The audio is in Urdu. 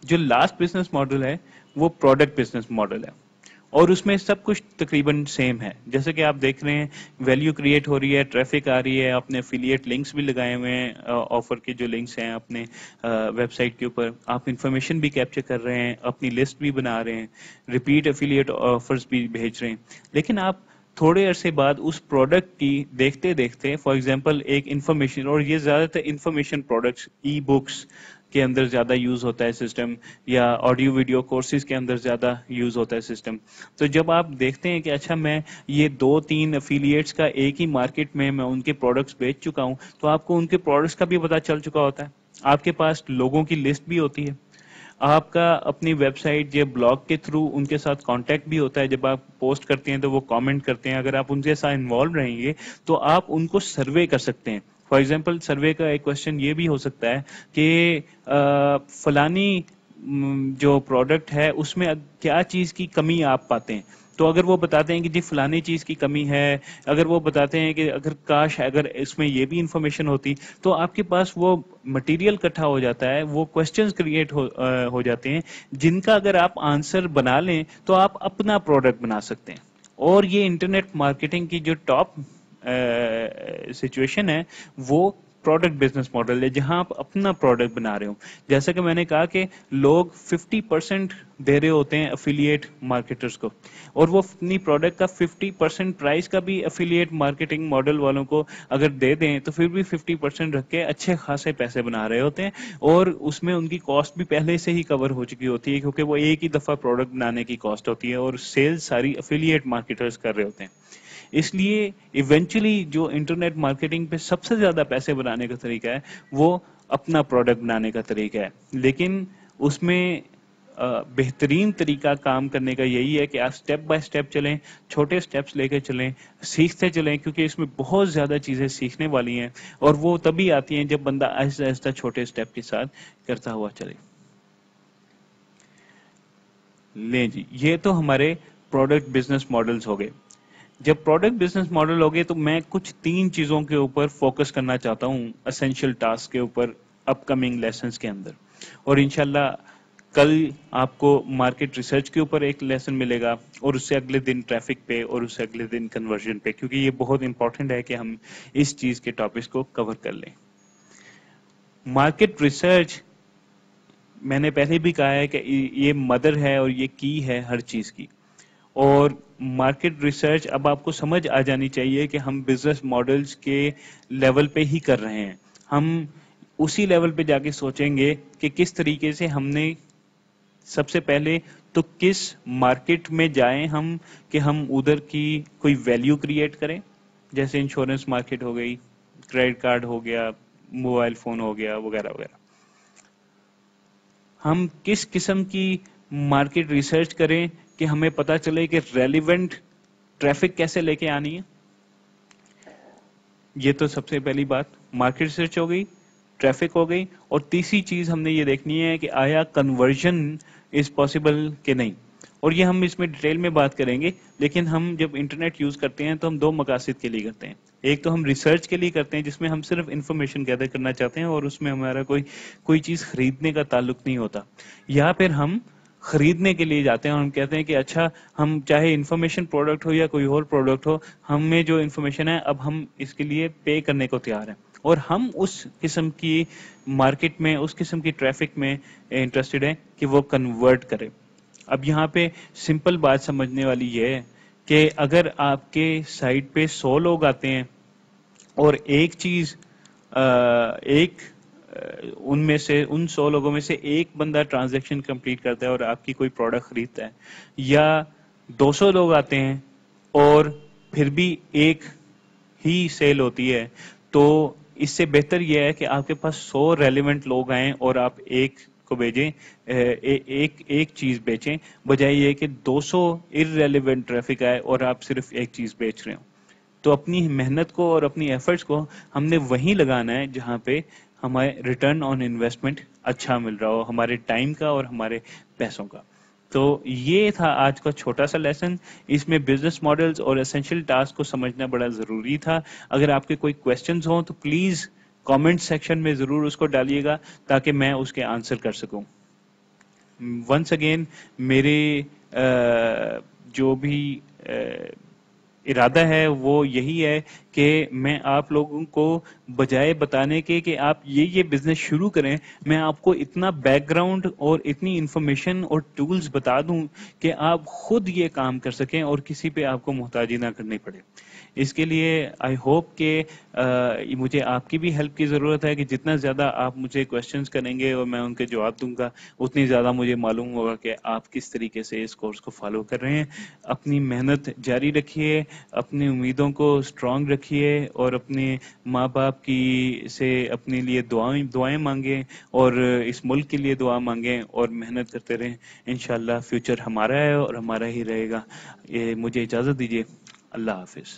جو لاسٹ بزنس ماڈل ہے وہ پروڈکٹ بزنس ماڈل ہے، اور اس میں سب کچھ تقریباً سیم ہے. جیسے کہ آپ دیکھ رہے ہیں ویلیو کریٹ ہو رہی ہے، ٹریفک آ رہی ہے، اپنے افیلیٹ لنکس بھی لگائے ہوئے ہیں، آفر کے جو لنکس ہیں اپنے ویب سائٹ کے اوپر، آپ انفارمیشن بھی کیپچر کر رہے ہیں، اپنی لسٹ بھی بنا رہے ہیں، ریپیٹ افیلیٹ آفرز بھی بھیج رہے ہیں. لیکن آپ تھوڑے عرصے بعد اس پروڈکٹ کی دیکھتے دیکھتے، فار ایگزامپل ایک انفارمیشن، اور یہ زیادہ تر انفارمیشن پروڈکٹس، ای بکس کے اندر زیادہ یوز ہوتا ہے سسٹم، یا آڈیو ویڈیو کورسز کے اندر زیادہ یوز ہوتا ہے سسٹم. تو جب آپ دیکھتے ہیں کہ اچھا میں یہ 2-3 افیلیٹس کا ایک ہی مارکیٹ میں ان کے پروڈکٹس بیچ چکا ہوں، تو آپ کو ان کے پروڈکٹس کا بھی پتہ چل چکا ہوتا ہے، آپ کے پاس لوگوں کی لسٹ بھی ہوتی ہے، آپ کا اپنی ویب سائٹ یا بلاگ کے تھرو ان کے ساتھ کانٹیکٹ بھی ہوتا ہے. جب آپ پوسٹ کرتے ہیں تو وہ کامنٹ کرتے ہیں، اگر آپ ان کے ساتھ انوالو رہیں گے تو آپ ان کو سروے کر سکتے ہیں. فار ایگزامپل سروے کا ایک کوشچن یہ بھی ہو سکتا ہے کہ فلانی جو پروڈکٹ ہے اس میں کیا چیز کی کمی آپ پاتے ہیں. تو اگر وہ بتاتے ہیں کہ جی فلانی چیز کی کمی ہے، اگر وہ بتاتے ہیں کہ اگر کاش اگر اس میں یہ بھی انفارمیشن ہوتی، تو آپ کے پاس وہ مٹیریل اکٹھا ہو جاتا ہے، وہ کوشچنز کریٹ ہو جاتے ہیں جن کا اگر آپ آنسر بنا لیں تو آپ اپنا پروڈکٹ بنا سکتے ہیں. اور یہ انٹرنیٹ مارکیٹنگ کی جو ٹاپ سچویشن ہے وہ پروڈکٹ بزنس ماڈل ہے، جہاں آپ اپنا پروڈکٹ بنا رہے ہو. جیسا کہ میں نے کہا کہ لوگ 50% دے رہے ہوتے ہیں افیلیٹ مارکیٹرز کو، اور وہ اپنی پروڈکٹ کا 50% پرائز کا بھی افیلیٹ مارکیٹنگ ماڈل والوں کو اگر دے دیں تو پھر بھی 50% رکھ کے اچھے خاصے پیسے بنا رہے ہوتے ہیں، اور اس میں ان کی کاسٹ بھی پہلے سے ہی کور ہو چکی ہوتی ہے، کیونکہ وہ ایک ہی دفعہ پروڈکٹ بنانے کی کاسٹ ہوتی ہے، اور سیل ساری افیلیٹ مارکیٹرز کر رہے ہوتے ہیں. اس لیے ایونچولی جو انٹرنیٹ مارکیٹنگ پہ سب سے زیادہ پیسے بنانے کا طریقہ ہے وہ اپنا پروڈکٹ بنانے کا طریقہ ہے. لیکن اس میں بہترین طریقہ کام کرنے کا یہی ہے کہ آپ سٹیپ بائی سٹیپ چلیں، چھوٹے سٹیپس لے کے چلیں، سیکھتے چلیں، کیونکہ اس میں بہت زیادہ چیزیں سیکھنے والی ہیں، اور وہ تبھی آتی ہیں جب بندہ آہستہ آہستہ چھوٹے سٹیپ کے ساتھ کرتا ہوا چلے. لیں جی، یہ تو ہمارے پروڈکٹ بزنس ماڈلز ہو گئے. جب پروڈکٹ بزنس ماڈل ہوگے تو میں کچھ 3 چیزوں کے اوپر فوکس کرنا چاہتا ہوں، اسینشیل ٹاسک کے اوپر، اپ کمنگ لیسنز کے اندر. اور انشاءاللہ کل آپ کو مارکیٹ ریسرچ کے اوپر ایک لیسن ملے گا، اور اس سے اگلے دن ٹریفک پہ، اور اس سے اگلے دن کنورژن پہ، کیونکہ یہ بہت امپورٹنٹ ہے کہ ہم اس چیز کے ٹاپکس کو کور کر لیں. مارکیٹ ریسرچ میں نے پہلے بھی کہا ہے کہ یہ مدر ہے اور یہ کی ہے ہر چیز کی. اور مارکیٹ ریسرچ اب آپ کو سمجھ آ جانی چاہیے کہ ہم بزنس ماڈلز کے لیول پہ ہی کر رہے ہیں. ہم اسی لیول پہ جا کے سوچیں گے کہ کس طریقے سے ہم نے سب سے پہلے تو کس مارکیٹ میں جائیں ہم کہ ہم ادھر کی کوئی ویلیو کریٹ کریں، جیسے انشورنس مارکیٹ ہو گئی، کریڈٹ کارڈ ہو گیا، موبائل فون ہو گیا، وغیرہ وغیرہ. ہم کس قسم کی مارکیٹ ریسرچ کریں کہ ہمیں پتہ چلے کہ ریلیونٹ ٹریفک کیسے لے کے آنی ہے. یہ تو سب سے پہلی بات مارکیٹ ریسرچ ہو گئی، ٹریفک ہو گئی، اور تیسری چیز ہم نے یہ دیکھنی ہے کہ آیا کنورژن از پاسبل کہ نہیں. اور یہ ہم اس میں ڈیٹیل میں بات کریں گے، لیکن ہم جب انٹرنیٹ یوز کرتے ہیں تو ہم 2 مقاصد کے لیے کرتے ہیں. ایک تو ہم ریسرچ کے لیے کرتے ہیں جس میں ہم صرف انفارمیشن گیدر کرنا چاہتے ہیں، اور اس میں ہمارا کوئی چیز خریدنے کا تعلق نہیں ہوتا. یا پھر ہم خریدنے کے لیے جاتے ہیں اور ہم کہتے ہیں کہ اچھا ہم چاہے انفارمیشن پروڈکٹ ہو یا کوئی اور پروڈکٹ ہو، ہمیں جو انفارمیشن ہے اب ہم اس کے لیے پے کرنے کو تیار ہیں، اور ہم اس قسم کی مارکیٹ میں، اس قسم کی ٹریفک میں انٹرسٹڈ ہیں کہ وہ کنورٹ کرے. اب یہاں پہ سمپل بات سمجھنے والی یہ ہے کہ اگر آپ کے سائٹ پہ 100 لوگ آتے ہیں اور ایک چیز ان میں سے ان 100 لوگوں میں سے ایک بندہ ٹرانزیکشن کمپلیٹ کرتا ہے اور آپ کی کوئی پروڈکٹ خریدتا ہے، یا 200 لوگ آتے ہیں اور پھر بھی ایک ہی سیل ہوتی ہے، تو اس سے بہتر یہ ہے کہ آپ کے پاس 100 ریلیونٹ لوگ آئیں اور آپ ایک کو بھیجیں، ایک چیز بیچیں، بجائے یہ کہ 200 irrelevant ٹریفک آئے اور آپ صرف ایک چیز بیچ رہے ہوں. تو اپنی محنت کو اور اپنی ایفرٹس کو ہم نے وہیں لگانا ہے جہاں پہ ہمارے ریٹرن آن انویسٹمنٹ اچھا مل رہا ہو، ہمارے ٹائم کا اور ہمارے پیسوں کا. تو یہ تھا آج کا چھوٹا سا لیسن. اس میں بزنس ماڈلز اور اسینشیل ٹاسک کو سمجھنا بڑا ضروری تھا. اگر آپ کے کوئی کویسچنز ہوں تو پلیز کامنٹ سیکشن میں ضرور اس کو ڈالیے گا تاکہ میں اس کے آنسر کر سکوں. ونس اگین میرے جو بھی ارادہ ہے وہ یہی ہے کہ میں آپ لوگوں کو بجائے بتانے کے کہ آپ یہ بزنس شروع کریں، میں آپ کو اتنا بیک گراؤنڈ اور اتنی انفارمیشن اور ٹولز بتا دوں کہ آپ خود یہ کام کر سکیں اور کسی پہ آپ کو محتاجی نہ کرنی پڑے. اس کے لیے آئی ہوپ کہ مجھے آپ کی بھی ہیلپ کی ضرورت ہے کہ جتنا زیادہ آپ مجھے کوشچنس کریں گے اور میں ان کے جواب دوں گا، اتنی زیادہ مجھے معلوم ہوگا کہ آپ کس طریقے سے اس کورس کو فالو کر رہے ہیں. اپنی محنت جاری رکھیے، اپنی امیدوں کو اسٹرانگ رکھیے، اور اپنے ماں باپ کی سے اپنے لیے دعائیں مانگیں، اور اس ملک کے لیے دعا مانگیں اور محنت کرتے رہیں. انشاءاللہ فیوچر ہمارا ہے اور ہمارا ہی رہے گا. یہ مجھے اجازت دیجیے. اللہ حافظ.